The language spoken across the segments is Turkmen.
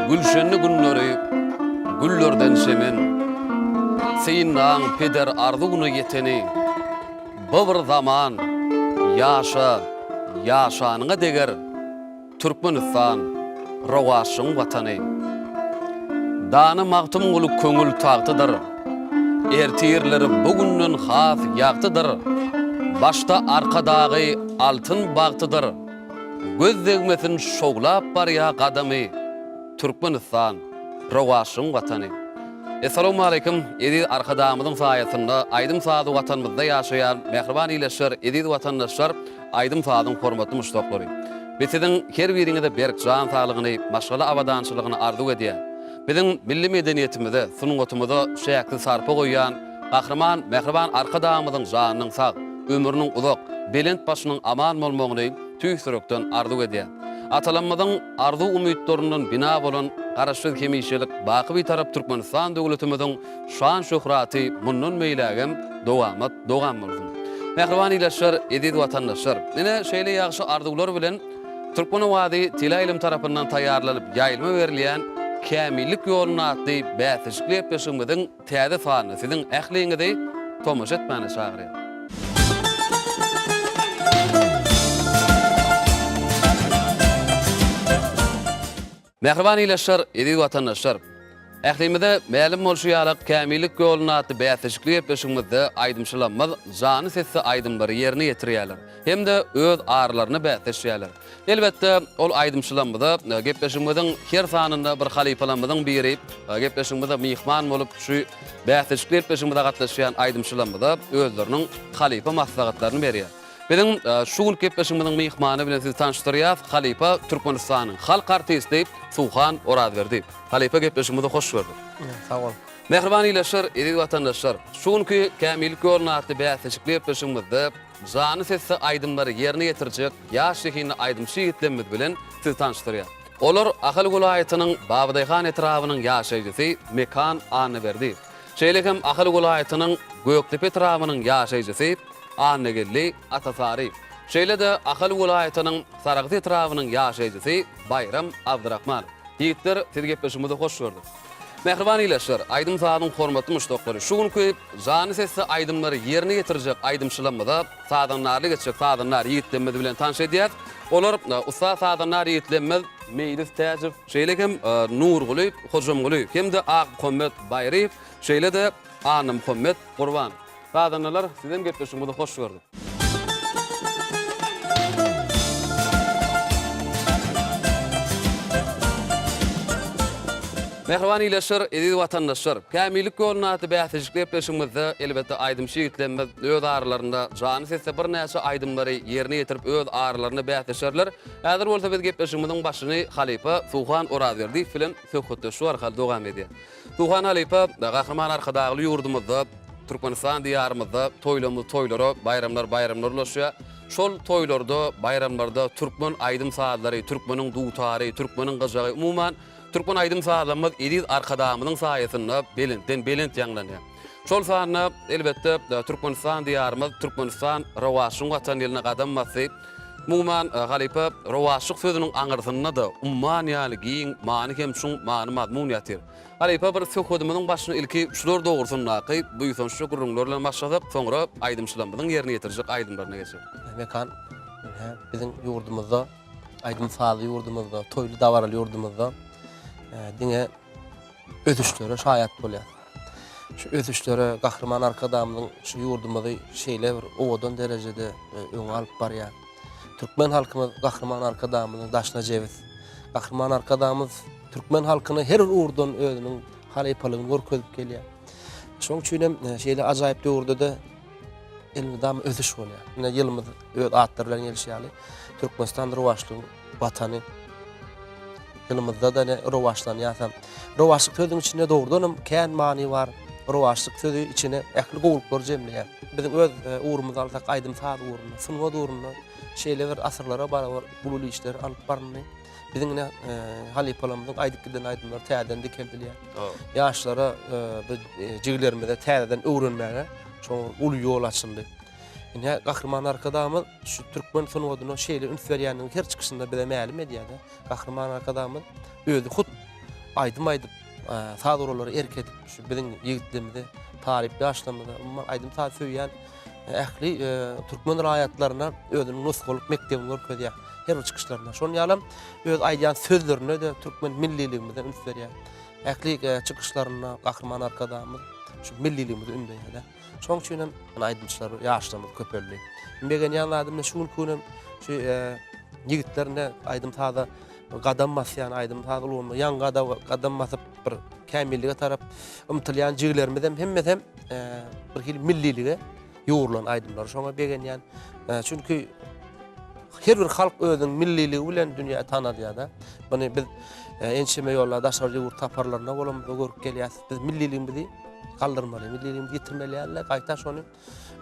Gülşenli günleri, güllerden semen, seyinnan peder arzugunu yeteni, bir zaman, yaşanına deger, Türkmenistan, Rowaşyň watany. Dany magtym gulup köngül tagtydyr. Ertirleri bugünden has ýagtydyr. Başta arkadagy altyn bagtydyr. Göz degmesin şoglap barýa gadamy. Türkmenistan, Rowaşyň watany. Assalamu alaykum. Edi arkadamyzyň saýatynda aýdym saady watanymyzda ýaşaýan mehriban ileşer edi watandaşlar aýdym sadyň hormatly muştaklary. Bizden her biriňizde berk jan saglygyny, maşgala awadançylygyny arzu edýär. Bizim milli medeniýetimizde, sunugotymyzda şeýakly sarpa goýan, gahrman, mehriban arkadamyzyň janynyň sag, ömrüniň uzak, belent başynyň aman bolmagyny tüýsürekden arzu edýär. Atalanmadan arzu umytlarynyň bina bolan garaşsyz kemişelik baky bir tarap Türkmenistan döwletimiziň şan şöhraty mundan meýlägem dowam bolsun. Mehriban ileşer edid watandaşlar. Ine şeýle ýagşy arzuwlar bilen Türkmen Wady Tila ilim tarapyndan taýýarlanyp ýaýylma berilýän Kämillik ýoluny atly bäsişli ýepeşigimiziň täze sany siziň ähliňizde tomaş etmäni çagyrýar. Mehriban ileşer edi watandaşlar. Ählimizde mälim bolşýarlyk kämillik ýoluny atly bäsişli ýepeşigimizde aýdymçylanmaz jany sesli aýdymlary ýerine ýetirýärler. Hemde öz arlaryny bäsişýärler. Elbetde ol aýdymçylanmada gepleşigimiziň her sanynda bir halipalamyzyň biri gepleşigimizde mihman bolup şu bäsişli ýepeşigimizde gatnaşýan aýdymçylanmada özleriniň halipa maslahatlaryny berýär. Bizim şu gün gepleşigimiziň mihmany bilen sizi tanıştyrýar. Halipa Türkmenistanyň halk artisti Suhan Oradberdi. Halipa gepleşigimize hoş geldi. Sağ ol. Mehriban ileşer edi watandaşlar. Şu günkü kämillik ýoluny atly bäsişli ýepeşigimizde jany sesli aýdymlary ýerine ýetirjek ýaş şeýhini aýdymçy ýigitlerimiz bilen sizi tanıştyrýar. Olar Ahal Gulaýatynyň Babadyhan etrawynyň ýaşaýjysy Mekan Anyberdi. Şeýlekem Ahal Gulaýatynyň Göktepe etrawynyň ýaşaýjysy Annegelli Atasary. Şeýle-de Ahal Gulaýatynyň Saragty etrawynyň ýaşaýjysy Bayram Abdurrahman. Ýigitler sizi gepleşigimize hoş gördük. Mehriban ileşer, aýdym sadyň hormatly muştaklary. Şu günkü jany sesli aýdymlary ýerine ýetirjek aýdymçylanmada sadanlary geçjek sadanlar ýigitlerimiz bilen tanış edýär. Olar usta sadanlar ýigitlerimiz Meýlis Täjib, şeýlekem Nurguly, Hojamguly, hemde Ak Muhammed Bayriýew, şeýle-de Any Muhammed Gurban. Sadanlar sizden gepleşigimize hoş gördük. Mehriban ileşer edi watandaşlar. Kämillik ýoluny atly bäsişli ýepeşigimizde elbetde aýdymçy ýigitlerimiz öz arlarynda jany sesle bir näçe aýdymlary ýerine ýetirip öz arlaryny bäsişerler. Häzir bolsa biz gepleşigimiziň başyny Halipa Suhan Oradberdi bilen söhbetdeşip arkaly dowam edýär. Suhan Halipa gahrman arkadagy ýurdumyzda Türkmenistan diýarymyzda toýlary, bayramlar ulaşýar. Şol toýlarda, bayramlarda türkmen aýdym saadlary, türkmeniň dutary, türkmeniň gyjagy, umuman Türkmen aýdym saadlarymyz edil arkadamynyň saýasynda belent ýanglanýar. Şol sany elbetde Türkmenistan diýarymyz, Türkmenistan Rowaşyň watan ýeline gadammasy, umuman Halipa Rowaşyk sözüniň aňyrsyna da umman ýaly giň many hem şuň many mazmun ýatyr. Halipa bir söhbetimiziň başyny ilki şular dogrusyny duýsan şu gurrunlar bilen başladyk, soňra aýdymçylanmadyň ýerine ýetirjek aýdymlaryna geçip. Mekan bizim ýurdumyzda, aýdym saady ýurdumyzda, toýly dawaraly ýurdumyzda diňe ödüşlere şaýat bolýar. Şu ödüşlere gahrman arkadamyň şu ýurdumyzy şeýle bir owadan derejede öňe alyp barýar. Türkmen halkymyz gahrman arkadamyny daşna jewiz. Gahrman arkadamyz Türkmen halkyny her urdan özüniň halipalygyny görkezip gelýär. Şoň üçin hem şeýle ajaýyp döwürde elmidam ödüş bolýar. Ine ýylymyz öz atlar bilen gelişýärli. Türkmenistan Rowaşlyň watany ýylymyzda da rowaşlanýar. Rowaşlyk sözüň içinde dogrudan kän many bar. Rowaşlyk sözü içine ähli gowluklar jemleýär. Bizim öz uğrumyzy alsak aýdym saat uğruna, sunma uğruna şeýle bir asyrlara barabar bululy işler alyp barny. Bizim halipalamyzyň aýdypdan aýdymlar täzeden dikildilýär. Ýaşlara biz jiglerimize täzeden öwrenmäge şoň uly ýol açyldy. Ine gahrman arkadamyz şu Türkmen sunuwadyna şeýle üns berýäniň her çykysynda bize mälim edýär. Gahrman arkadamyz özü hut aydım sağ durulary erk edip şu biziň ýigitlerimizi tarip ýaşlamada aydım ta söýýän ähli türkmen raýatlaryna özüniň nusgalyk mektebini görkezýär. Her bir çykyşlaryna. Şonu ýalam öz aýdýan sözlerine de türkmen milliligimizden üns berýär. Ähli çykyşlaryna gahrman arkadamyz şu milliligimizi ündäýär. Şoň üçin hem aýdymçylary ýaşlamyz köpeldi. Begen ýanladym şu günüm şu ýigitlerine aýdym taza gadam masyan aýdym taglymy ýan gadam masyp bir kämillige tarap umtylýan jiglerimizden hemmesem bir hil millilige ýuwrulan aýdymlar. Şoňa begen ýan çünki her bir halk özüň milliligi bilen dünýä tanadýar da. Muny biz enşeme ýollarda daşary ýurt taparlaryna bolam görüp gelýäs. Biz milliligimizi kaldırmaly, milliligimizi ýitirmeli, gaýta şonu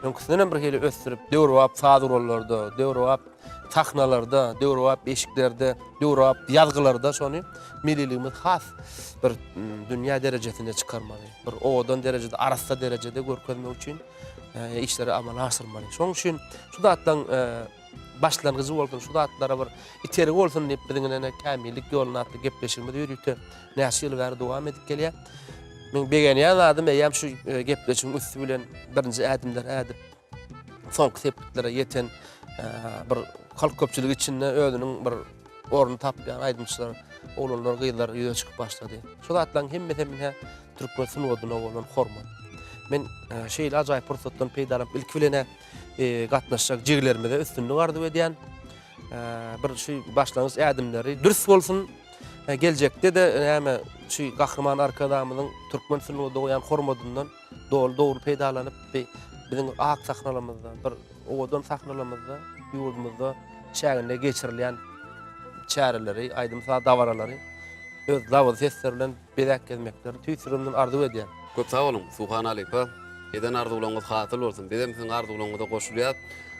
mümkinsen bir hili östürip döwrap sadurlarda, döwrap taknalarda, döwrap eşiklerde, döwrap ýazgylarda şonu milliligimiz has bir dünýä derejesine çykarmaly. Bir odan derejede, arasta derejede görkezmek üçin işleri amala aşyrmaly. Şoň üçin şu zatdan başlangıcı bolsun, şu zatlara bir iterik bolsun diýip biziňe kämillik ýoluna atly gepleşigimizi ýürütip näçe ýyl bäri dowam edip gelýär. Men begen ýaladym eýem şu gepleşiň üstü bilen birinji ädimler ädip soňky sepketlere ýeten bir halk köpçüligi içinde özüniň bir orny tapýan aýdymçylar, oğlanlar, gyýlar ýöne çykyp başlady. Şu zatlaryň hemmesi mine türkmen sunuwadyna bolan hormat. Men şeýle ajaýyp pursatdan peýdalap ilk bilene gatnaşjak jiglerimizde üstünlük ardy edýän bir şu başlangıç ädimleri dürüst bolsun. Geljekde de näme şu gahrman arkadamynyň türkmen sunuwada goýan hormatyndan dogry peýdalanyp biziň ak sahnalarymyzdan bir owadan sahnalarymyzda ýurdumyzda şäherinde geçirilýän çäreleri, aýdymsa dawaralary öz dawal sesleri bilen bezek gezmekleri tüýsürümden ardy edýär. Köp sağ olun, Suhan Alypa. Eden arzuwlaňyz hatyl bolsun. Bizim siň arzuwlaňyza goşulýar.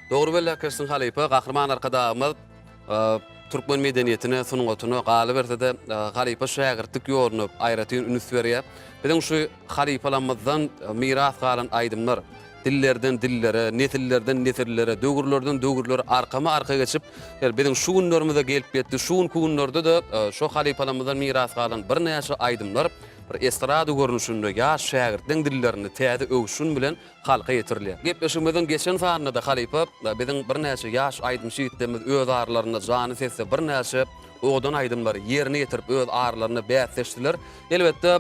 Dogry belläkeşsiň Halypa, gahrman arkadamyz türkmen medeniýetine, sunuwatyna galy bersede Halypa şägirtlik ýoluny aýratyn üns berýär. Bizim şu Halypalarymyzdan miras galan aýdymlar, dillerden dillere, nesillerden nesillere, döwürlerden döwürlere arka geçip, bizim şu günlerimize gelip ýetdi. Şu günlerde de şu Halypalarymyzdan miras galan bir näçe aýdymlar bir estrada görnüşinde ýaş şägirtleň dillerini täze öwüşün bilen halka ýetirilýär. Gepleşigimizden geçen saatda da Halypa biziň bir näçe ýaş aýdymçy ýigitlerimiz öz arlaryna jany sesse bir näçe odan aýdymlary ýerine ýetirip öz arlaryny bäsleşdiler. Elbetde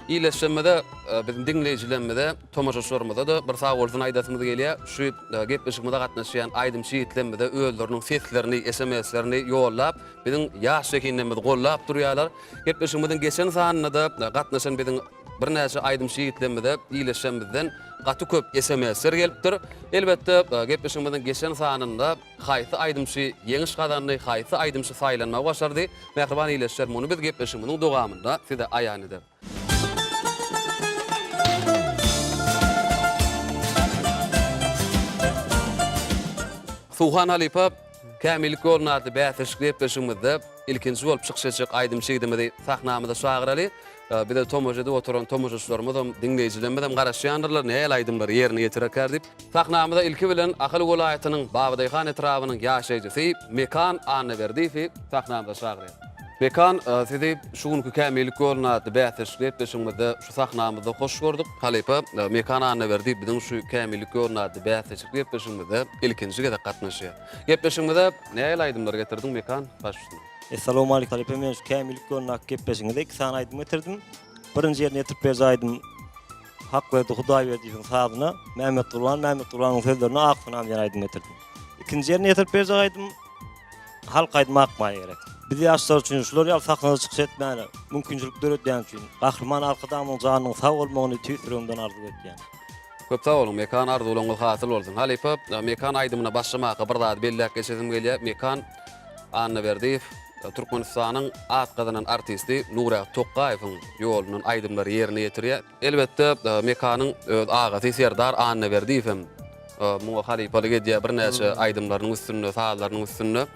iýleşmede biziň dinleýijilerimizde, tomaşaşlarymyzda da bir sağ bolsun aýdasymyz gelýär. Şu gepleşigimizde gatnaşýan aýdymçy ýigitlerimiz özleriniň seslerini, SMS-lerini ýollap, biziň ýaş şekenlerimizi gollap durýarlar. Gepleşigimizden geçen saatda da gatnaşan biziň bir näçe aýdymçy ýigitlerimiz iýleşmemizden gaty köp SMS-ler gelipdir. Elbetde gepleşigimizden geçen saatda haýsy aýdymçy ýeňiş gadanly, haýsy aýdymçy saýlanmagy başardy. Mehriban iýleşler, muny biz gepleşigimizden dowamynda size aýan eder. Suhan Alypa kämillik ýoluny atly bäsleşik gepleşigimizde ilkinji bolup çykşaçyk aýdymçy ýigitimizi sahnamyzda şagyraly. Bir de tomoşada oturan tomoşaçlarymyz hem dinleýijilerimiz hem garaşýandylar, näme aýdymlar ýerine ýetirýär diýip. Sahnamyzda ilki bilen Akyl welaýatynyň Babadyhan etrawynyň ýaşaýjysy Mekan Anneberdiýew sahnamyzda şagyraýar. Mekan sizi şu günkü kämillik ýoluny atly bäsleşik gepleşigimizde şu sahnamyzda hoş gördük. Halypa Mekan Anneberdiýew biziň şu kämillik ýoluny atly bäsleşik gepleşigimizde ilkinji gede gatnaşýar. Gepleşigimizde näme aýdymlar getirdiň Mekan? Başlysyn. Assalamu alaykum Halypa, men şu kämillik ýoluny gepleşigimizde iki sany aýdym getirdim. Birinji ýerine ýetip berýädim. Hak berdi Hudaý berdiň sazyna Mehmet Durlanyň sözlerini akynam ýa aýdym getirdim. İkinji ýerine ýetip berýädim. Halk aýdym akmagy gerek. Biz ýaşlar üçin şular ýal sahnada çykyş etmäli, mümkinçilikler ötýän üçin gahrman arkadamyň janynyň sag bolmagyny tüýsürümden arzu etýän. Köp sağ olun, Mekan arzuwlaňyz hasyl bolsun. Halypa Mekan aýdymyna başlamagy bir zat belläp geçesim gelýär. Mekan Anneberdiýew Türkmenistanyň atgadan artisti Nurat Tokaýewiň ýolunyň aýdymlary ýerine ýetirýär. Elbetde Mekanyň öz agasy Serdar Anneberdiýew hem muňa Halypalyk edýär bir näçe aýdymlaryň üstünde, sazlaryň üstünde.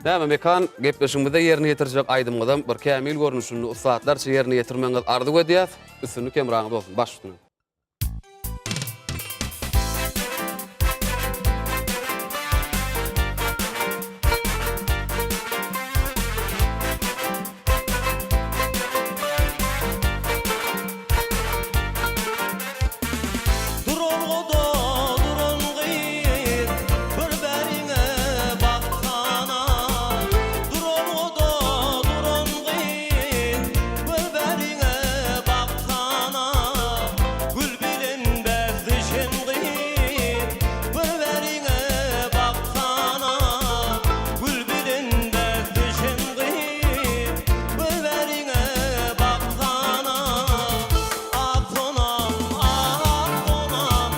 Näme Mekan gepleşigimizde ýerine ýetirjek aýdymydan bir kämil görnüşini usatlarça ýerine ýetirmeňiz arzu edýär. Üstünlük emraňyz bolsun. Başlysyn. olgoda duran gyýr, bir bäriňe baksana. Dur olgoda duran gyýr, bir bäriňe baksana. Gül bilen bezdişen gyýr, bir bäriňe baksana. Gül bilen bezdişen gyýr, bir bäriňe baksana. Aksonam, aksonam,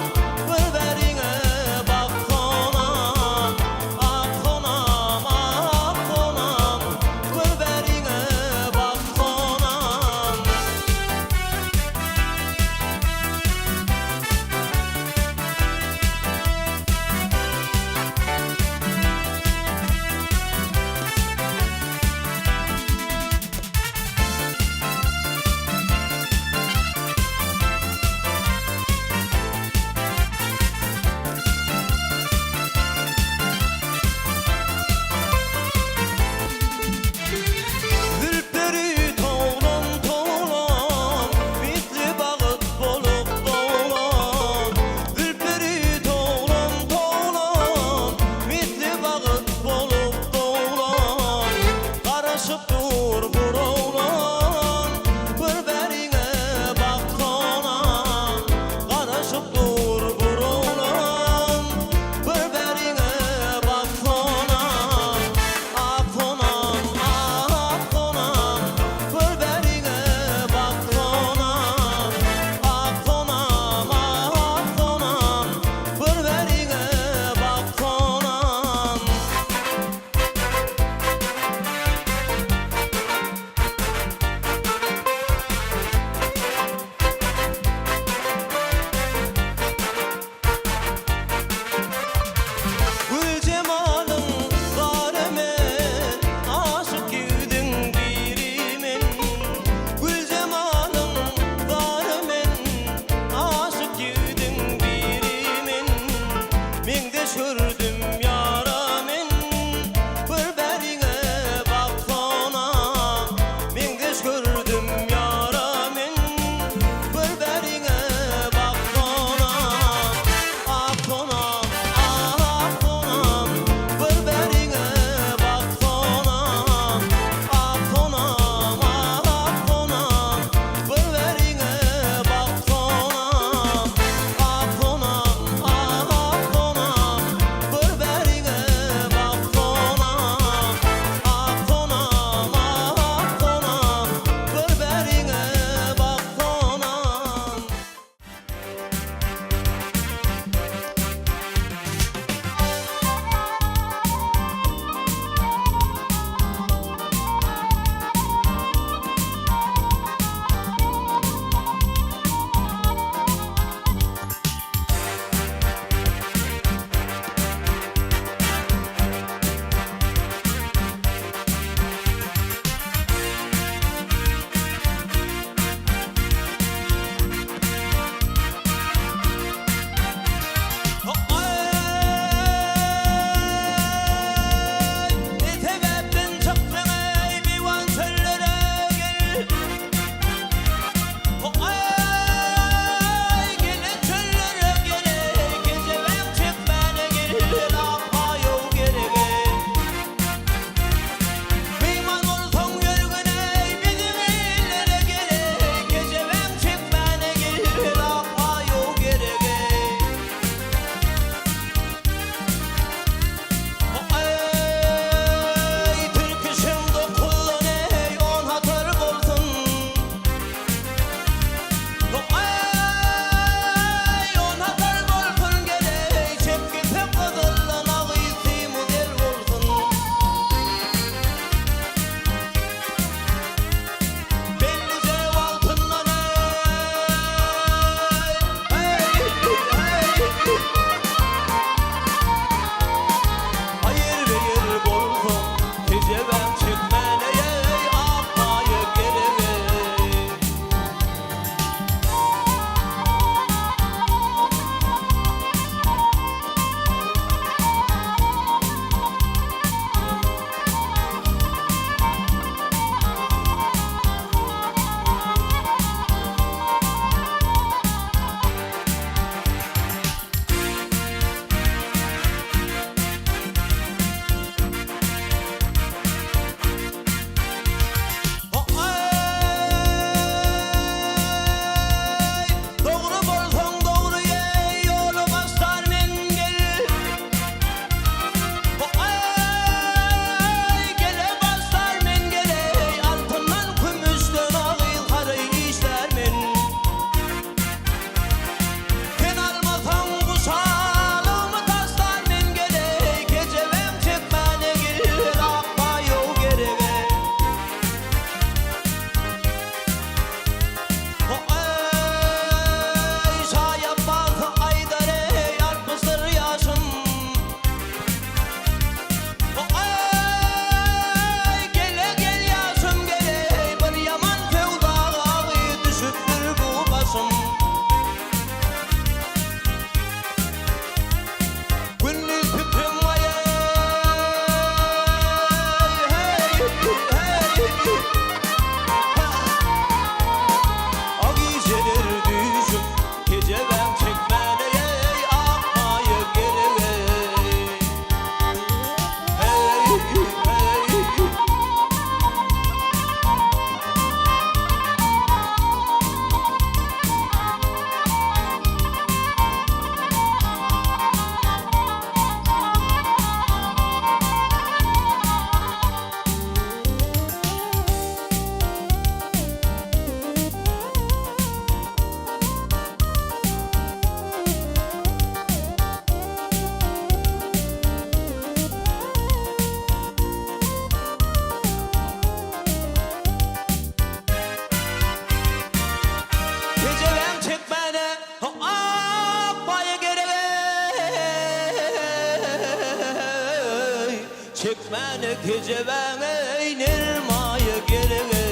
çekmene gecevene iner maya gelene.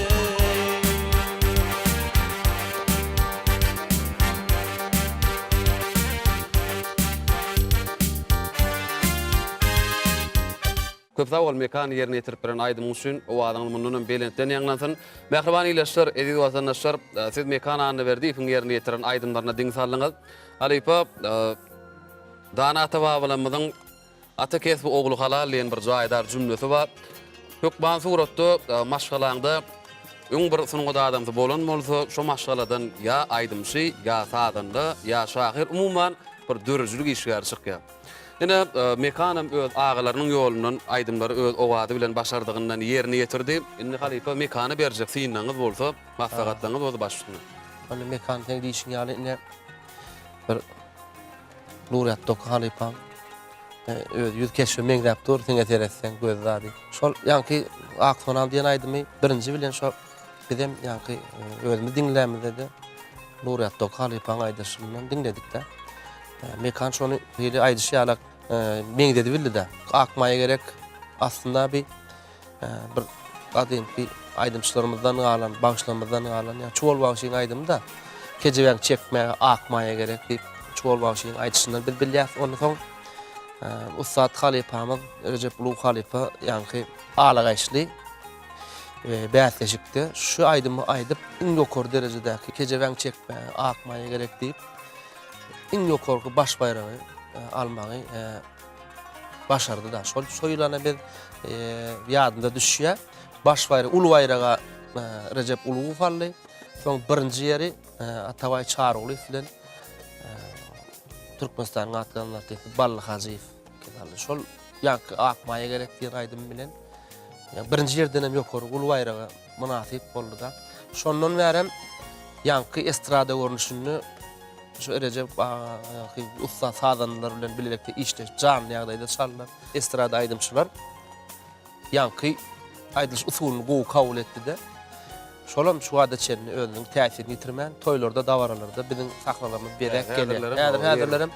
Köp sağ ol mekan yerine yetirip bilen aydym üçin o adamyň mundan belentden ýagnansyn. Mehriban ileşler, ediz watandaşlar, siz mekan anyny berdi, iň yerine yetiren aydymlaryna diň salyňyz. Alypa Dana tawabalamyzyň ata kesbi oglu halal diýen bir jaýdar jümlesi bar. Hökman suratda maşgalaňda öň bir sunuňda adamdy bolan bolsa, şo maşgaladan ya aydymşy, ya sadanda, ya şahyr umuman bir dörjülük işgär çykýar. Ene mekanam öz ağalarynyň ýolundan aydymlary öz owady bilen başardygyndan ýerine ýetirdi. Indi halipa mekany berjek synnaňyz bolsa, maslahatlaryňyz bolsa başlygyny. Hani mekan teň diýişiň ýaly ne bir Nurat tok halipa öz ýüz keşfi meňdäp dur, teňe teretsen göz zady. Şol ýanky aktonal diýen aydymy birinji bilen şo bizem ýanky özümi dinlämez dedi. Nurat tok halipa aýdyşyndan dinledik-de. Mekan şonu hili aýdyşýarlar meň dedi bildi-de. Akmaýa gerek aslında bir adem bir aydymçylarymyzdan galan, bagşlamyzdan galan, ýa çuwal bagşyň aydym da kejebäň çekmäge akmaýa gerek diýip çuwal bagşyň aýdyşyndan bir bilýär. Onu soň Ustad Halipamyz Recep Ulu Halipa ýanky alagaýşly bäsleşikde şu aydymy aýdyp iň ýokary derejedäki kejebäň çekmäge akmaýa gerek diýip iň ýokarky baş bayragy almagy başardy da. Şol soýulana bir ýadynda düşýär. Baş bayragy ulu bayraga Recep Ulu Fally, soň birinji ýeri Atabay Çaroğlu bilen Türkmenistanyň atlanlar diýip Bally Hajiýew keldi. Şol ýanky akmaýa gerek diýen aýdym bilen birinji ýerden hem ýokary ulu bayraga münasip boldy da. Şondan bäri ýanky estrada görnüşini şu Recep usta sadanlar bilen birlikde işleş, canlı ýagdaýda çallar, estrada aýdymçylar ýanky aýdyş usulyny gowy kabul etdi-de. Şolam şu adatçyny özüniň täsirini ýitirmän, toýlarda, dawaralarda biziň saklalarymyz berek gelir. Häzirlerim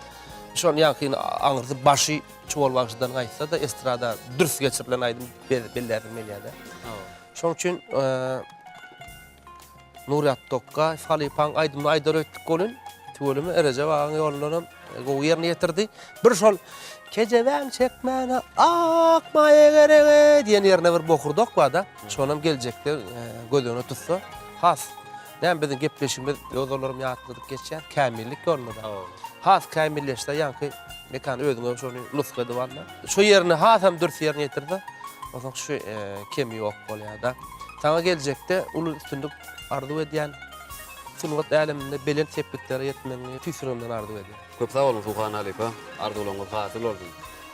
şol ýanky aňyrdy başy çuwal bagşydan gaýtsa da estrada dürs geçirilen aýdym bellärilmeli-de. Şoň üçin Nurat Tokka Halipaň aýdymny aýdar ötdik bolun. Tüwelimi erece bagyň ýollarym gowy ýerine ýetirdi. Bir şol kejebäň çekmäne akmaýa gerek diýen ýerine bir bokurdok bada. Şonam geljekde gözüne tutsa, has. Näme biziň gepleşigimiz ýollarym ýatlydyk geçýär, kämillik ýolunda. Has kämilleşde ýanky mekan özüňe şonu nuskady barda. Şu ýerine hasam dürs ýerine ýetirdi. Oňa şu kemi ýok bolýar-da. Taňa geljekde ulu üstünlük arzu edýän sungat aleminde belen tepkitlere yetmeni tüsürümden arzu ediyor. Köp sağ olun Fuhan Halipa, arzuwlaryňyz hasyl bolsun.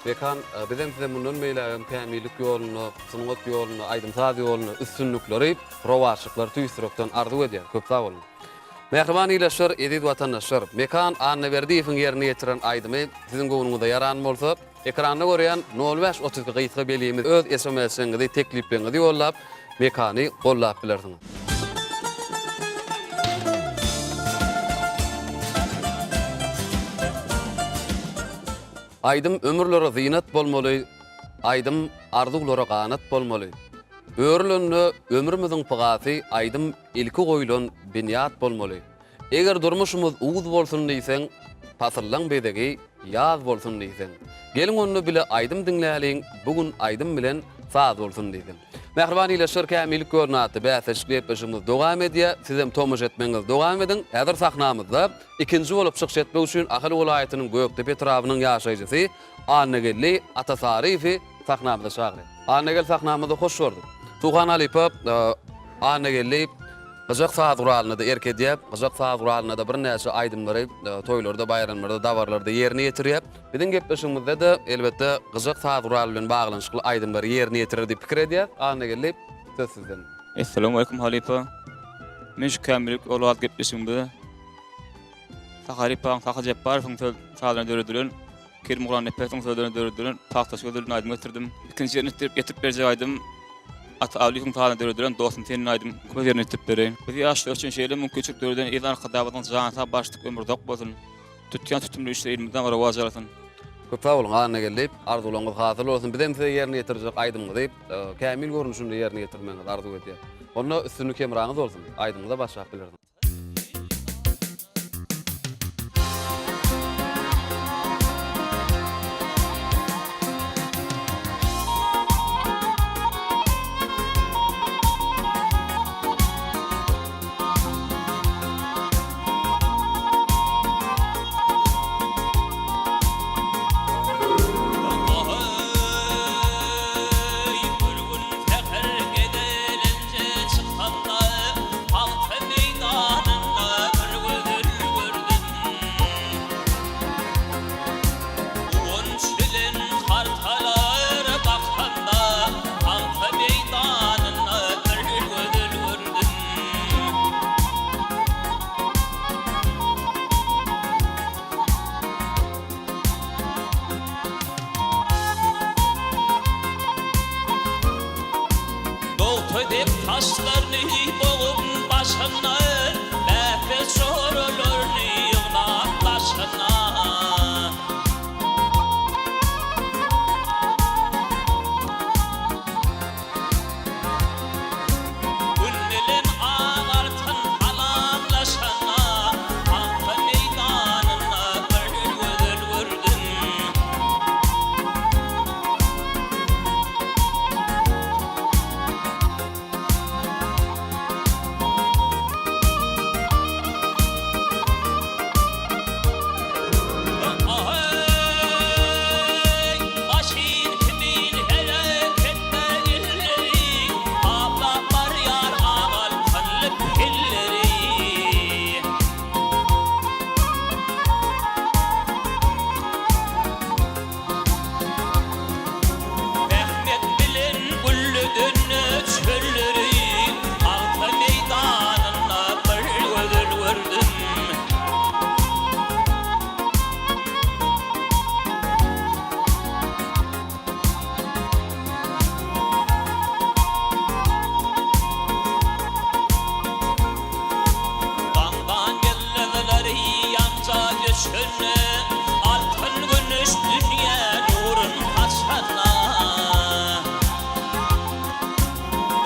Mekan bizem size mundan meýle kämillik ýoluny, sungat ýoluny, aýdymsaz ýoluny, üstünlükleri, rowaşyklar tüsürükden arzu edýär. Köp sağ olun. Mehriban ileşler, ediz watandaşlar, mekan anyny berdi iň ýerine ýetiren aýdymy siziň gowunuňyzda ýaran bolsa, ekranda görýän 05-32 gyýtga belýimiz öz SMS-iňizi, teklipleňizi ýollap, mekany gollap bilersiňiz. Aydym ömürlere zynet bolmaly, aydym arzuwlara ganat bolmaly. Örlünni ömrümüziň pygasy aydym ilki goýulan binýat bolmaly. Eger durmuşymyz uwuz bolsun diýseň, pasyrlaň bedegi ýaz bolsun diýseň. Gelin onu bile aydym dinläliň, bugün aydym bilen saz bolsun diýdim. Mehriban ileşler kämillik görnäti bäsleşip başymyz dowam edýär. Sizem tomuş etmeňiz dowam edin. Häzir sahnamyzda ikinji bolup çykyş etmek üçin Ahal welaýatynyň Göktepe trabynyň ýaşaýjysy Annegeli Atasarifi sahnamyzda çagyr. Annegel sahnamyzda hoş gördük. Fuhan Halipa Annegeli Gyjak saz guralyna da erkedýär. Gyjak saz guralyna da bir näçe aýdymlary toýlarda, bayramlarda, dawarlarda ýerine ýetirýär. Biziň gepleşigimizde de elbetde gyjak saz guraly bilen baglanyşykly aýdymlary ýerine ýetirir diýip pikir edýär. Annegeli söz sizden. Assalamu alaykum Halipa. Men şu kämillik olwat gepleşigimde Halipaň Fakhy Jabbarowyň sazlaryny döredirilen, Kerim Guran Nepesiň sazlaryny döredirilen Tahta sözlerini aýdym getirdim. Ikinji ýerine ýetip berjek aýdym Alykum taýdan döredirilen dostum senin aýdym köp ýerine ýetip berýän. Biz ýaşlyk üçin şeýle mümkinçilik döredirilen ýylan hydabatyň janyna başlyk ömür dok bolsun. Tutgan tutumly işlerimizden gara wajaratyn. Köpä bolun ana gelip arzularyňyz hasyl bolsun. Bizem size ýerine ýetirjek aýdymy diýip kämil görnüşünde ýerine ýetirmeňiz arzu edýär. Onu üstünlük kemraňyz bolsun. Aýdymyza başlap bilerdim. Ödep taşlarını boğum başına Behre sorularını yığnak taşına Günnelin ağartın halamlaşana Halka meydanına bir vurdum Altın gümüş dünya nurun taşana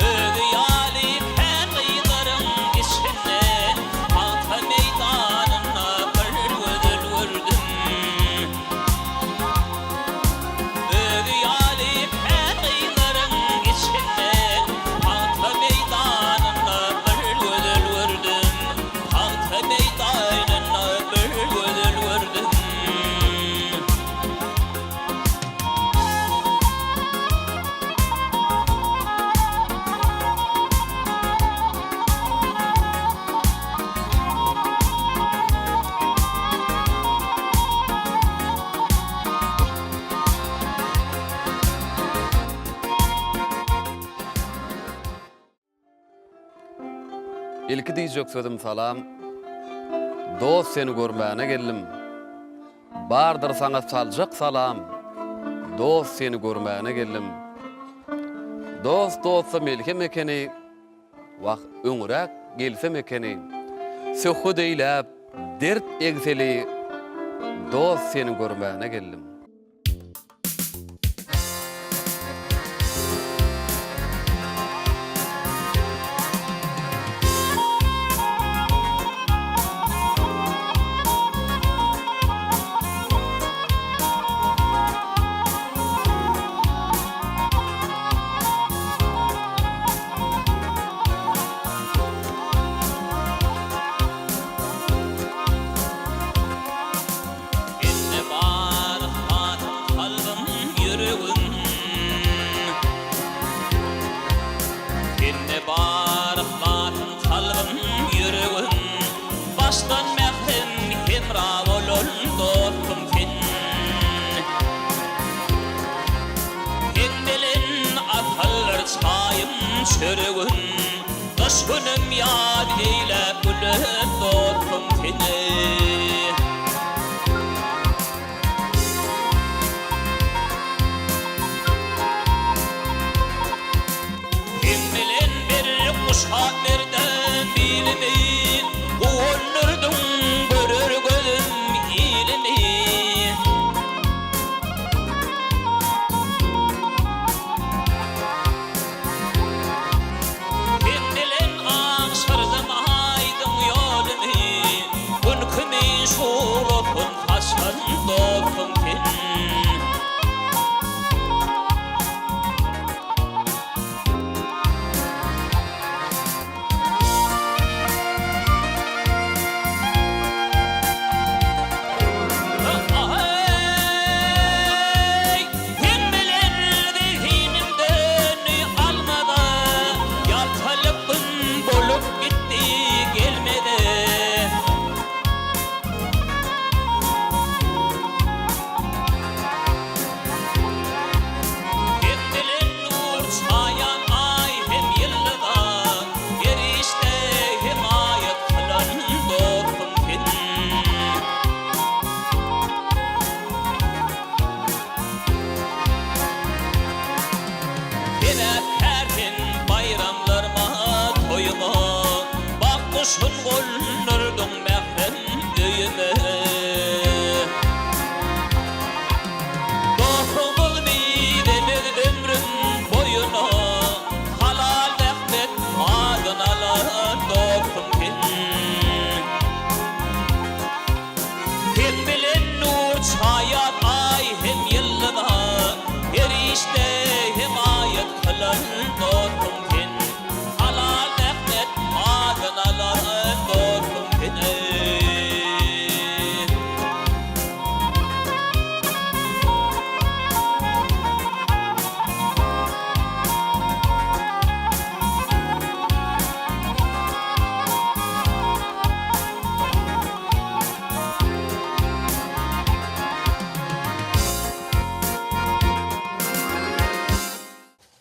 Öğüyali kemiğlerin içine Halka meydanına bir vurdum Öğüyali kemiğlerin içine Halka meydanına bir vurdum Halka meydanına bir vurdum İlki diýjek sözüm salam. Dost seni görmäne geldim. Bardyr saňa saljak salam. Dost seni görmäne geldim. Dost dostsa melike mekeni. Waq öňürek gelse mekeni. Söhü deýläp dert egzeli. Dost seni görmäne geldim. Baştan mehrim himra olun dostum fin Hindilin atalır çayım çürüğün Kış günüm yad eyle gülüm dostum fini Hindilin bir kuşa nereden bilmeyin Uğurlurdum görür gözüm ilimi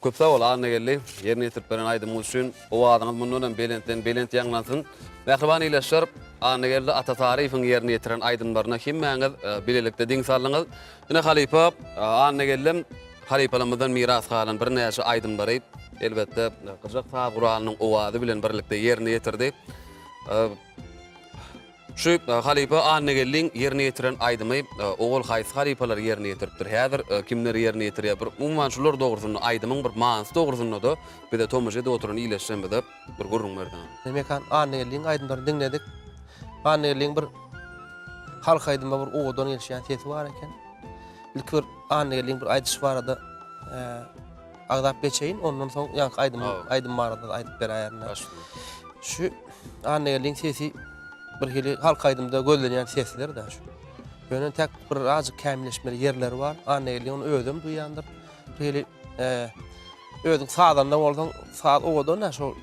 Köp sağ ol anne geldi. Yerine yetirip beren aydym üçin o adyňyz mundan belent ýanglansyn. Mehriban ileşir anne geldi ata taryfyny yerine yetiren aydymlaryna himmäňiz bilelikde diň salyňyz. Ine halipa anne geldim. Halipalarymyzdan miras galan bir näçe aydymlary elbetde Gyjak Sahab Guranyň owady bilen birlikde yerine yetirdi. Şu halipa anne geldiň yerine yetiren aydymy ogul haýsy halipalar yerine yetiripdir. Häzir kimleri yerine ýetirýär? Umman şular dogrusyny aydymyň bir mansy dogrusyny da bir de tomaje de oturan ileşşenbede bir gurrun berdi. Demekan anne geldiň aydymlary dinledik. Anne geldiň bir halk aydymda bir owadan ýeşýän sesi bar eken. İlk bir anne geldiň bir aýdyş barada agdap geçeyin, ondan soň ýanky aydym barada aýdyp berýärler. Şu anne geldiň sesi bir hili halk aydymda gözlenýän sesler da şu. Ýöne tek bir azyk kämilleşmeli ýerleri bar. Anne geldiň onu özüm duýandyr. Bir hili özüň sağdanda bolsaň, sağ owadan şol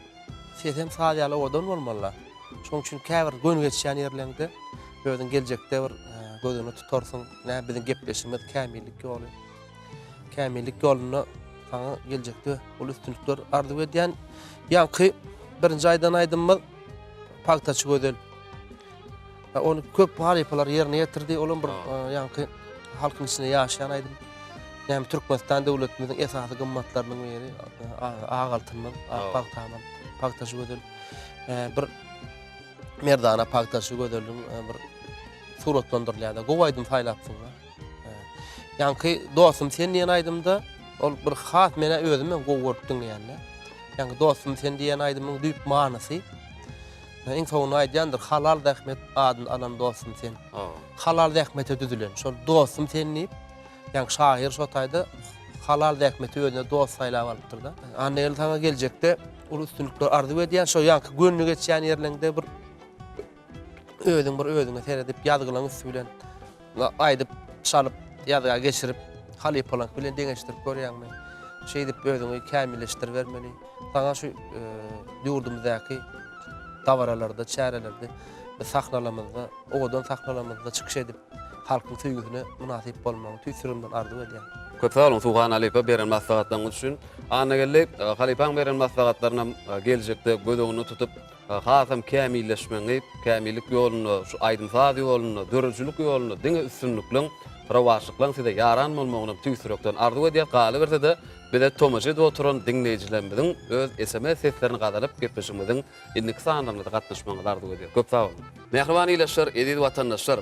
sesem sağ ýaly owadan bolmaly. Şoň üçin käbir gönü geçýän ýerlerinde özüň geljekde bir gözüni tutarsyň. Näme biziň gepleşimiz kämillik ýoly. Kämillik ýolyna saňa geljekde ol üstünlikler ardy edýän ýanky birinji aýdan aýdymyz Paktaçy gözel. Onu köp halipalar yerine yetirdi. Olan bir ýanky halkyň içinde ýaşaýan aýdym. Näme Türkmenistan döwletimiziň esasy gymmatlarynyň biri Ağaltymyz, Paktaman, Paktaçy gözel. Bir Merdana Paktaçy gözelin bir suratlandyrylýar da gow aýdym saýlapsyň. Ýanky dostum sen diýen aýdymda ol bir hat mene özüme gow görüpdiň ýa-ni. Ýanky dostum sen diýen aýdymyň düýp manysy en sonu aýdýandyr halal rahmet adyn alan dostum sen. Halal rahmete düdülen. Şol dostum senni ýanky şahyr şotaýdy halal rahmeti özüne dost saýlap alypdyr da. Anne el taňa geljekde ul üstünlikler ardy edýän şo ýanky gönlü geçýän ýerlerinde bir özüňe seredip ýadgylaň üstü bilen aýdyp çalyp ýadga geçirip halipalar bilen deňeşdirip görýärmi? Şey dip özüňi kämilleşdirip bermeli. Taňa şu ýurdumyzdaky davaralarda, çärelerde ve sahnalamızda, owadan sahnalamızda çykyş edip halkyň tüýgüsine munasip bolmagy tüýsürümden ardy edýär. Köp sağ olun Suhan Halipa beren maslahatlaryň üçin. Ana gelip Halipaň beren maslahatlaryna geljekde gödöňüni tutup hasam kämilleşmegi, kämillik ýoluny, şu aýdym saz ýoluny, dörüjlük ýoluny, diňe üstünlikliň, rawaşlyklaryň side ýaran bolmagyny tüýsürekden ardy edýär. Galy berse-de bir de tomaje de oturan dinleýijilerimiziň öz SMS seslerini gazanyp gepleşigimiziň indiki sanlarynda gatnaşmagy ardy edýär. Köp sağ olun. Mehriban ileşir, edil watandaşlar.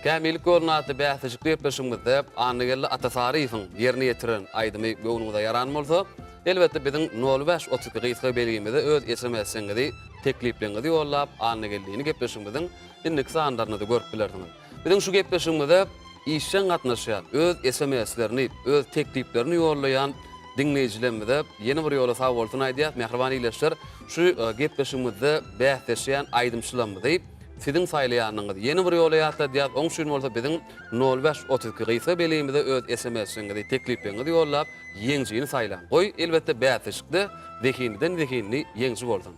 Kämillik ýoluny bäsejik gepleşigimizde anygly ata taryfyň ýerine ýetiren aýdymy göwnüňizde ýaran bolsa, elbetde biziň 05 32 gysga belgimizde öz SMS-iňizi teklipleňizi ýollap anygyllygyny gepleşigimiziň indiki sanlaryny da görüp bilerdiňiz. Biziň şu gepleşigimizde işen gatnaşýan, öz SMS-lerini, öz tekliplerini ýollaýan dinleýijilerimize ýeni bir ýola sag bolsun aýdýar. Mehriban ileşler, şu gepleşigimizde bäsleşýän aýdymçylarymyzy siziň saýlaýanyňyzy ýeni bir ýola ýatlar diýip, oň şuň bolsa biziň 05 32 gysga belegimizde öz SMS-iňizi teklipleňizi ýollap ýeňjini saýlan. Goý elbetde bäsleşikde zehiniden zehinli ýeňji bolsun.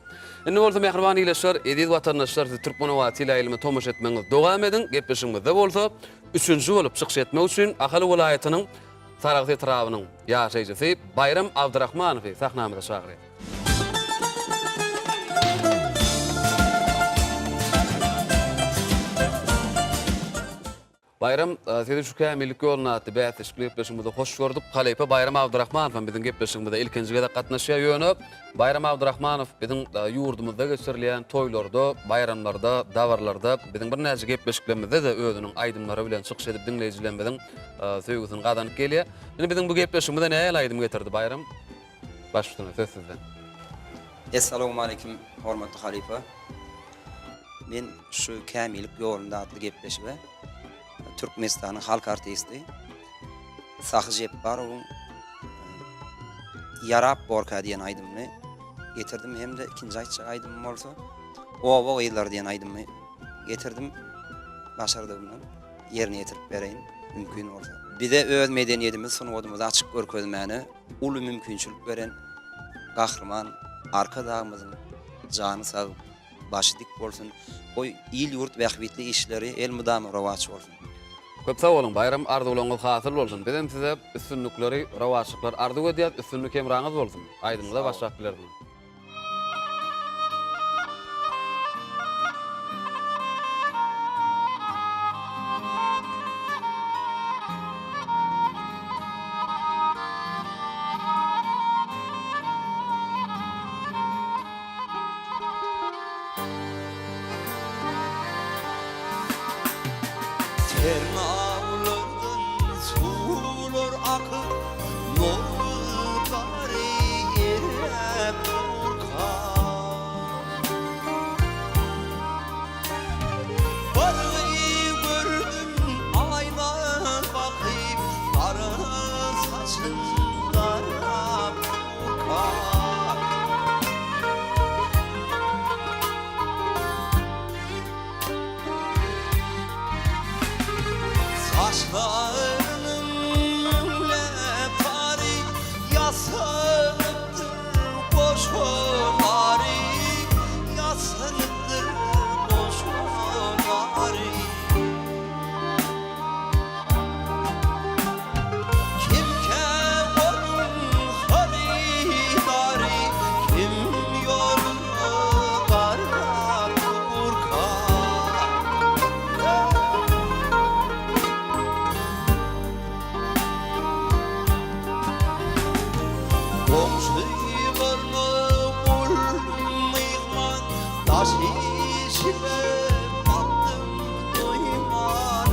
Indi bolsa mehriban ileşler, ediz watandaşlar Türkmen owasy ýaýlymy tomaş etmeňiz dowam edin. Gepleşigimizde bolsa üçüncü bolup çykyş etmek üçin Ahaly welaýatynyň Saragty etrabynyň ýaşaýjysy Bayram Abdurrahmanowy sahnamyza çagyrýar. Bayram sizi şu kämillik ýoluny bäsleşik gepleşigimizde hoş gördük. Halipa Bayram Abdurrahmanow biziň gepleşigimizde ilkinjige de gatnaşýar ýöne. Bayram Abdurrahmanow biziň ýurdumyzda geçirilýän toýlarda, bayramlarda, dawarlarda biziň bir näçe gepleşiklerimizde de özüniň aýdymlary bilen çykyş edip dinleýijilerimiziň söýgüsini gazanyp gelýär. Indi biziň bu gepleşigimizde näme aýdym getirdi Bayram? Başladyk söz sizden. Assalamu alaikum hormatly Halipa. Men şu kämillik ýolunda adly gepleşige Türkmenistanyň halk artisti Sahy Jepbarowyň Yarap Borka diýen aýdymny getirdim. Hem de ikinji aýdym bolsa Owa ýyllar diýen aýdymy getirdim. Başardymdan ýerine ýetirip bereýin mümkin bolsa. Bir de öz medeniýetimiz sunwadymyzy açyk görkezmäni uly mümkinçilik beren gahrman arka dağımızın jany sag başydyk bolsun. Oy il ýurt wähbetli işleri el mudamy rawaç bolsun. Köp sag bolun, bayram arzuwlaryňyz hasyl bolsun. Bizem size üstünlükleri, rawaşyklar arzuw edýär, üstünlük emraňyz bolsun. Aýdyňyza başlap bilerdim. Ternağlardan sular akıp Nolları yere durkan Barıyı gördüm ayna bakıp Arı saçından durkan Saçlarının lepari yasınıdır boşunari Yasınıdır boşunari Kim ke onun haridari Kim yolunu karlar kurkar Komşularını bulmayman Taş içine battım duyman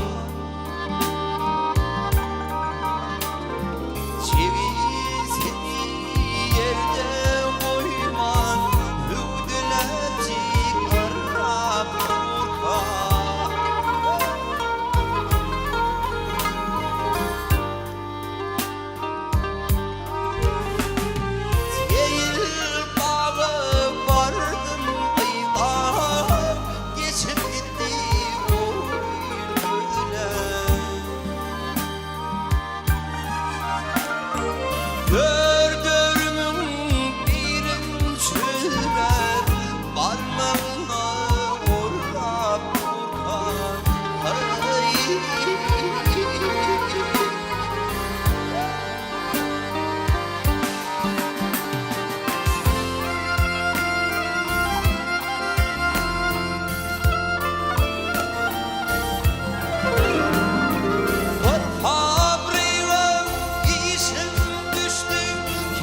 Çivisini yerde koyman Hüdüler çıkarıp durkan Değil bağı vardım kıyma Geçip gitti boynuna Gördüğümün birin çöler Parmağına orlap durkan Fabrika işim düştü,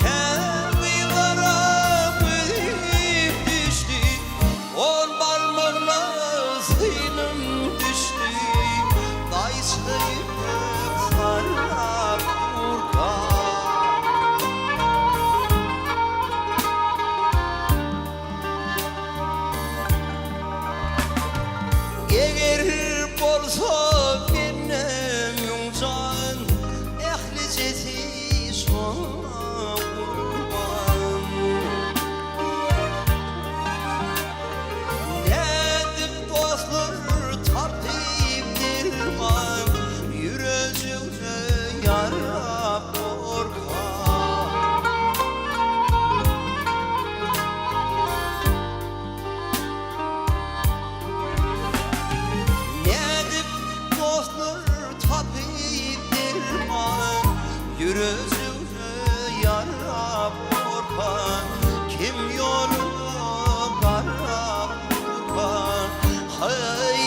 kendilara büyük düştü. On parmağına sıyınım düştü, dayışlayıp sarılar kurkan. Eğer bolsa benim yumcan ehli cezi şona kurban Nedip dostlar taptip dirman Yürücüne yarab korkan Nedip dostlar tapip dirman Yürüzüne yarab korkan Kim yolunu karab kurban Hay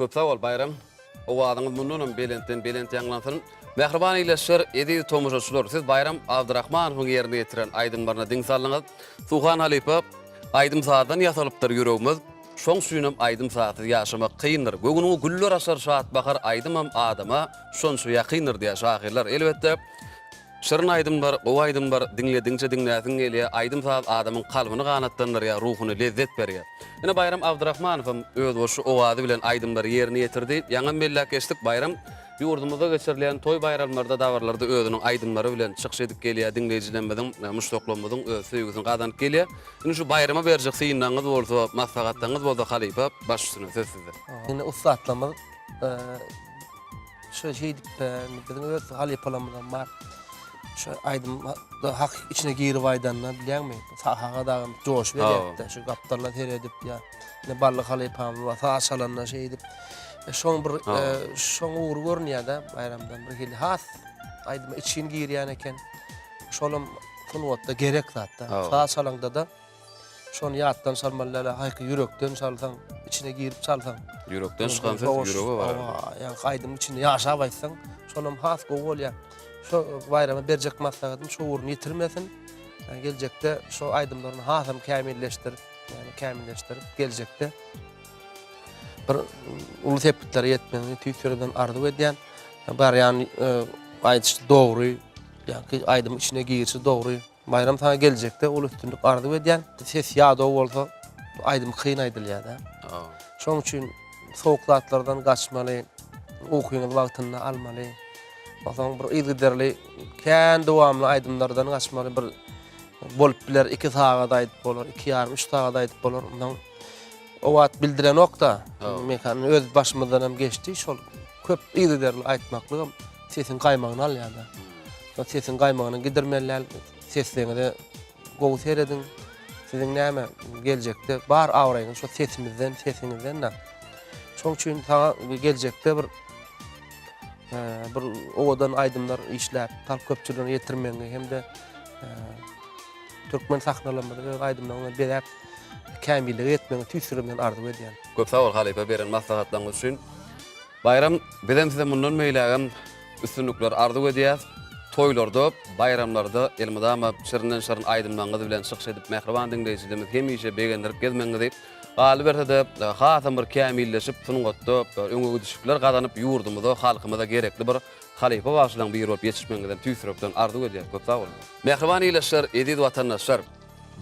Köp sag bol bayram. O adyňyz mundan belent ýanglansyn. Mehriban ileşler edi tomoşaçylar. Siz Bayram Abdurrahmanowyň ýerine ýetiren aýdymlaryna diň salyňyz. Suhan Halipa aýdym saatdan ýasalypdyr ýüregimiz. Şoň süýnüm aýdym saaty ýaşamak kyndyr. Gögünüň güller aşar şahat bakar aýdymam adama şonşu ýakyndyr diýär şahyrlar. Elbetde şirin aýdymlar, o aýdymlar diňlediňçe diňläsiň gelýär. Aýdym saat adamyň kalbyny ganatdandyr ýa ruhuny lezzet berýär. Ene Bayram Abdurrahmanow öz boşu owady bilen aýdymlary ýerine ýetirdi. Ýa-da mellak geçdik Bayram ýurdumyzda geçirilen toy bayramlarda dawarlarda özüniň aýdymlary bilen çykyş edip gelýär. Diňleýijilerimiziň muşdoklamyzyň öz söýgüsini gazanyp gelýär. Ine şu bayrama berjek syýnaňyz bolsa, maslahatlaryňyz bolsa Halipa başçysyny söz sizde. Ine ustatlamyz şu diýip bizim öz Halipalamyzdan bar. Şu aýdym hak içine girip aýdanlar bilýärmi? Sahaga dagym joş berýär. Şu gapdarlar teredip ýa. Ne barlyk Halipam we saşalanlar şey edip şoň bir şoň uğur görnýär-de bayramdan bir hili has aýdym içine girýän eken. Şolum funwatda gerek zatda. Saşalanda da şonu ýatdan salmalar haýky ýürekden salsaň, içine girip salsaň. Ýürekden çykan ses ýüregi bar. Ýa aýdym içinde ýaşap aýtsaň, şolum has gowolýar. Şu bayrama berjek maslahatym şu uğurny ýitirmesin. Geljekde şu aýdymlaryny hasam kämilleşdirip, ýani kämilleşdirip geljekde bir ulu tepkitlere yetmeni tüýsürden arzuw edýän. Bar ýani aýdyş dogry, ýa-ki aýdym içine girişi dogry. Bayram taňa geljekde ulu üstünlük arzuw edýän. Ses ýa-da bolsa aýdym kyn aýdylýar-da. Şoň üçin sowuk zatlardan gaçmaly, okuýan wagtyny almaly. Basan bir ýygyderli, kän dowamly aýdymlardan gaçmaly bir bolup biler 2 sagat aýdyp bolar, 2,5-3 sagat aýdyp bolar. Ondan o wagt bildiren okda, mekan öz başymyzdan hem geçdi, şol köp ýygyderli aýtmaklygym sesin gaýmagyny alýar-da. O sesin gaýmagyny gidermelär, sesleňizde gowy seredin. Siziň näme geljekde bar awraýyňyz şo sesimizden, sesinizden. Şoň üçin taňa geljekde bir owadan aýdymlar işläp, tal köpçüligini ýetirmegi hemde türkmen sahnalarynda aýdymlaryny berip kämilligi ýetmegi tüýsürümden arzuw edýän. Köp sag bol Halipa beren maslahatlaryňyz üçin. Bayram bilen size mundan meýlägem üstünlikler arzuw edýär. Toylarda, bayramlarda elmydama şirinden şirin aýdymlaryňyz bilen çykyş edip mehriban diňleýijilerimiz hemişe begendirip gezmeňizi galy berde hasam bir kämilleşip fungatda öňe düşükler gazanyp ýurdumyzda, halkymyza gerekli bir Halipa başlaryň bir ýerop ýetişmegden tüýsüripden arzuw edýär. Köp sag bol. Mehriban ileşler, edid watandaşlar.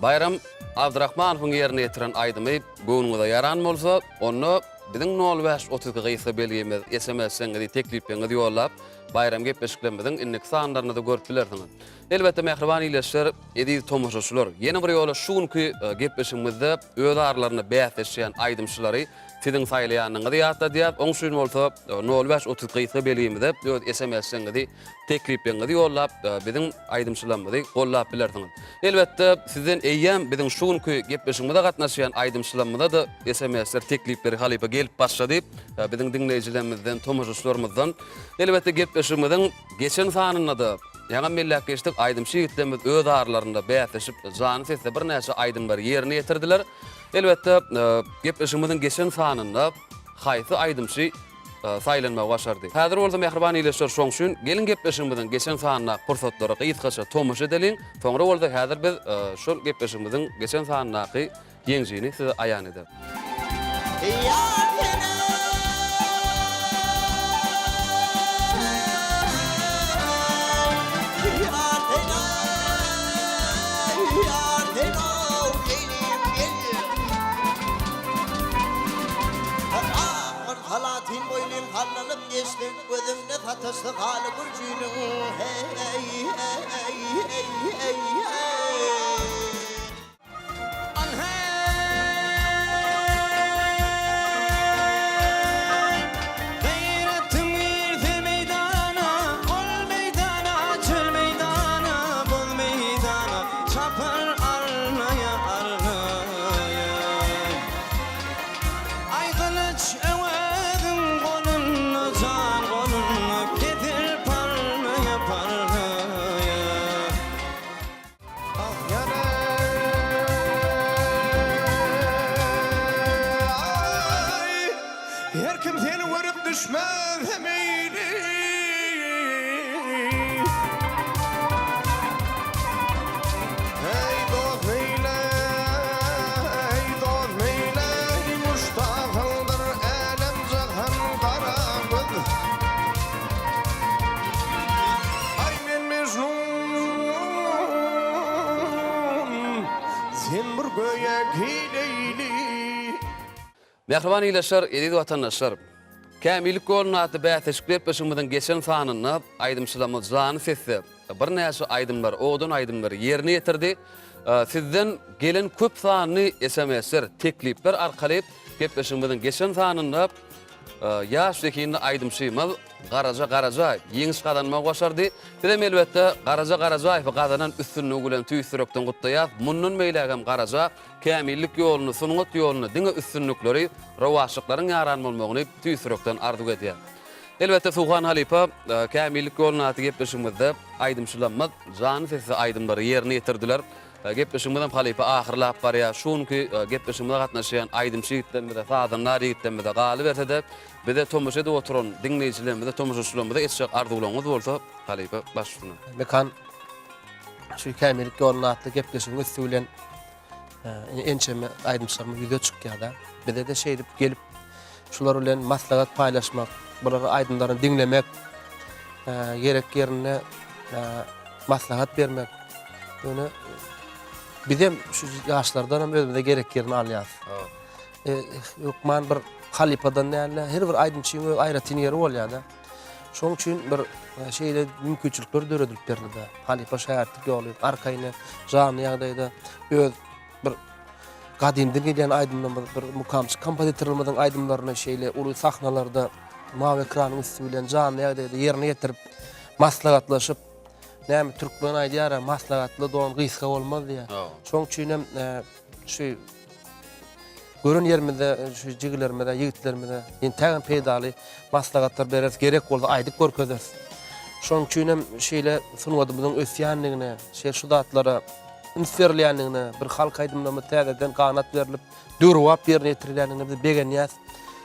Bayram Abdurrahmanowyň ýerine ýetiren aýdymy göwnüňizde ýaran bolsa, onu biziň 05-30 gysy belgimiz SMS-iňizi teklipleňizi ýollap bayram gepleşiklerimiziň innik sanlaryny da görüp bilersiňiz. Elbetde mehriban ileşler, edil tomoşaçylar, ýene bir ýola şuňky gepleşigimizde öz arlaryny bäsleşýän aýdymçylary siziň saýlaýanyňyzy ýatda diýip, oň şuň bolsa 05-30 gysy belgimize öz SMS-iňizi teklipleňizi ýollap biziň aýdymçylarymyzy gollap bilersiňiz. Elbetde sizden eýýän biziň şuňky gepleşigimizde gatnaşýan aýdymçylarymyza da SMS-ler teklipleri Halipa gelip başlady. Biziň diňleýijilerimizden, tomoşaçylarymyzdan elbetde gepleşigimiziň geçen sanyna da ýa-da mellak geçdik aýdymçy ýigitlerimiz öz arlarynda bäsleşip jany sesle bir näçe aýdymlary ýerine ýetirdiler. Elbetde gepleşigimiziň geçen sanyna haýsy aýdymçy saýlanmagy başardy. Häzir bolsa mehriban ileşler şoň üçin gelin gepleşigimiziň geçen sanyna pursatlary gyýytgaça tomoş edelim. Soňra bolsa häzir biz şol gepleşigimiziň geçen sanynaky ýeňjini size aýan edip. Halatin boylum hallanıp geçti gözümde tatası halı burcuyum hey hey hey hey hey Yana özlemeyli. Hey dost meyle, hey dost meyle, muştaqıldır elem cahan qara göz. Ay men Mecnun, sen bir göğe gideyli. Mehriban iýleşer, edil watandaşlar. Kämilik golnaty bäteşikler peşiňizden geçen sanyny aýdymçylamy zany sesdi. Bir näçe aýdymlar, odan aýdymlar ýerine ýetirdi. Sizden gelen köp sanyny SMS-ler, teklipler arkaly gep peşiňizden geçen sanyny ýaşdykini aýdymçymyz garaja ýeňiş gadanmagy başardy. Bilen elbetde garaja gazanan üstünlügi bilen tüýsürekden gutlaýar. Mundan meýlegem garaja kämillik ýoluny, sunugat ýoluny, diňe üstünlükleri, rawaşyklaryň ýaranmalygyny tüýsürekden arzu edýär. Elbetde Suhan Halipa kämillik ýoluny aty gepleşigimizde aýdymçylamaz jany sesi aýdymlary ýerine ýetirdiler. Gepleşigimizden Halipa ahyrlap barýar. Şunky gepleşigimizde gatnaşýan aýdymçy ýigitlerimize, sadanlar ýigitlerimize galy bersede, bize tomuş edip oturan dinleyijilerimize, tomuşçularymyza etjek arzuwlaryňyz bolsa, Halipa başlygyna. Mekan şu kämilik ýoluny gepleşigimiz süýlen ençeme aýdymçylarymyz video çykýar-da. Bize de şeýdip gelip şular bilen maslahat paýlaşmak, bulara aýdymlaryny dinlemek, gerek ýerine maslahat bermek. Ýöne bizem şu ýaşlardan hem özüňizde gerek ýerini alýar. Ýok man bir halipadan näle her bir aýdymçyň aýratyn ýeri bolýar-da. Şoň üçin bir şeýle mümkinçilikler döredilip berdi. Halipa şähertlik ýoly arkaýyna jany ýagdaýda öz bir gadymdan gelen aýdymlar, bir mukamçy kompozitorlardan aýdymlaryny şeýle uly sahnalarda mawy ekranyň üstü bilen jany ýagdaýda ýerine ýetirip maslahatlaşyp näme türkmen aýdýar, maslahatly doň gyska bolmaz diýär. Şoň üçin hem şu görün ýerimizde, şu jiglerimizde, ýigitlerimizde tägän peýdaly maslahatlar beres gerek bolsa aýdyp görkezeriz. Şoň üçin hem şeýle sunuwadymyzyň ösýänligine, şeýle şu zatlara inferliýänligine, bir halk aýdymlary täzeden kanat berilip, dürwap ýerine ýetirilýänligine biz begenýäs.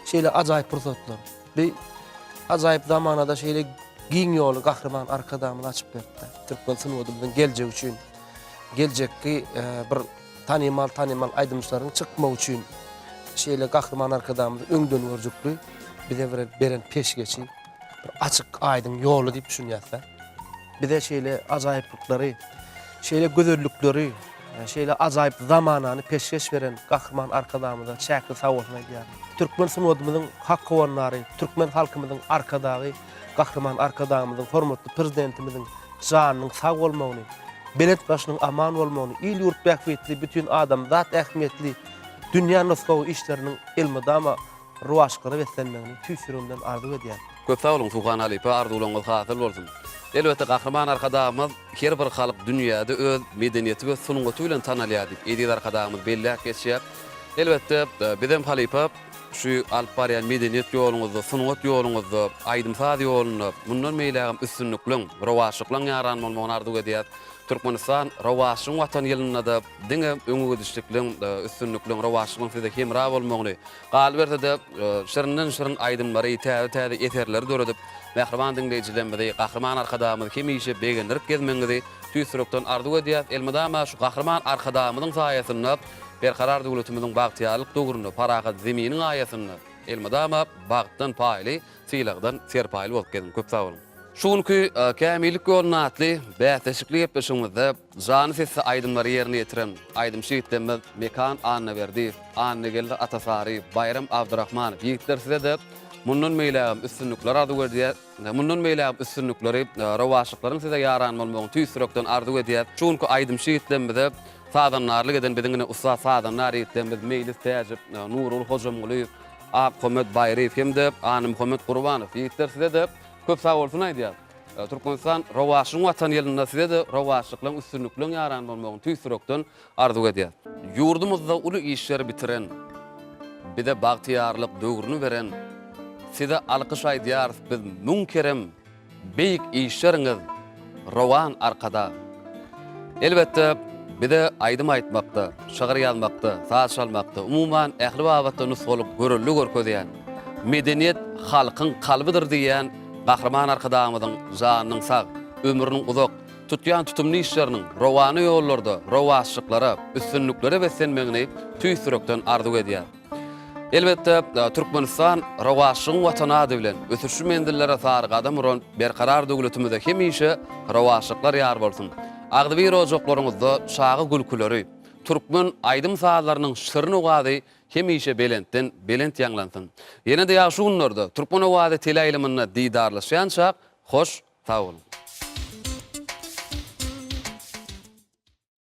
Şeýle ajaýyp pursatlar. Bir ajaýyp zamanada şeýle giň ýoly gahrman arkadamyny açyp berdi. Türkmen sunuwadymyzyň geljek üçin, geljekki bir tanymal aýdymçylaryň çykmagy üçin şeýle gahrman arkadamyny öňden görjükli bize beren peşgeçi bir açyk aýdym ýoly diýip düşünýärler. Bize şeýle ajaýyplyklary, şeýle gözellikleri, şeýle ajaýyp zamanany peşgeç beren gahrman arkadamyna çäkli sawatna diýär. Türkmen sunuwadymyzyň hakkawanlary, türkmen halkymyzyň arkadagy gahrman arkadamyzyň hormatly prezidentimiziň janynyň sag bolmagyny, belet başynyň aman bolmagyny, il ýurt bähwetli bütün adam zat ähmiýetli dünýä noskawy işleriniň elmydama ruwaşgyry beslenmegini tüýsüründen arzu edýär. Köp sağ olun Suhan Halipa, arzuwlaryňyz hasyl bolsun. Elbetde gahrman arkadamyz her bir halk dünýäde öz medeniýeti we sunugaty bilen tanalýar diýip edil arkadamyz belli geçýär. Elbetde bizem Halipa şu alyp barýan medeniýet ýoluňyzda, sunugat ýoluňyzda, aýdymsaz ýoluny mundan meýlegem üstünlikleň, rawaşyklaň ýaranmalygyny arzu edýär. Türkmenistan rawaşyň watan ýylynda da diňe öňe gidişlikleň, üstünlikleň, rawaşyklaň size hemra bolmagyny galy berde şirin aýdymlary, täze eterleri döredip, mehriban dinleýijilerimize gahrman arkadamyz hemişe begendirip gezmeňizi tüýsürekden arzu edýär. Elmydama şu gahrman arkadamyzyň saýasynda berkarar döwletimiziň bagtyarlyk döwründe paragat zeminiň aýasyny elmydama bagtdan paýly, syýlagdan serpaýly bolup geldim. Köp sag bolun. Şunky kämilik ýoluny atly bäteşikli ýepleşigimizde jany sesi aýdymlary ýerine ýetiren aýdymçy ýigitlerimiz Mekan Annaberdi, Annegel Atasary, Bayram Abdurrahmanow ýigitler size de mundan meýlegem üstünlikleri arzu edýär. Mundan meýlegem üstünlikleri, rawaşyklaryň size ýaranmalygyny tüýsürekden arzu edýär. Şunky aýdymçy ýigitlerimize sadanlarlyk eden bizden usta sadanlar ýigitlerimiz Mejlis Täjip, Nurul Hojamguly, Ahmet Bayrev hemde Anym Muhammed Gurbanow ýigitler size de köp sag bolsun aýdýar. Türkmenistan rawaşyň watan ýerinde size de rawaşyklaň üstünlikleň ýaranmalygyny tüýsürekden arzu edýär. Ýurdumyzda uly işler bitiren, bize bagtyarlyk döwrüni beren, size alkyş aýdýar, biz münkerem beýik işleriňiz rawan arkada. Elbetde bize aýdym aýtmakda, şagyr ýazmakda, saz çalmakda, umuman ähli wagtda nusgalyk görüldü görkezýän medeniyet halkın kalbidir diýen gahraman arkadaşymyzyň janynyň sag, ömrüniň uzak, tutýan tutumly işleriniň rowany ýollarda, rowaşlyklara, üstünlüklere beslenmegini tüýsürekden arzu edýär. Elbette Türkmenistan rowaşyň watana bilen ösüşü mendillere sarı gadam uran berkarar döwletimizde hemişe rowaşlyklar ýar bolsun. Agdyby rojaklaryňyzda şagy gülküleri, Türkmen aýdym saatlarynyň şyryny gady hemişe belent ýanglansyn. Ýene-de ýaşy günlerde Türkmen owady teleýlymyny diýdarlaşýançak hoş sag bolun.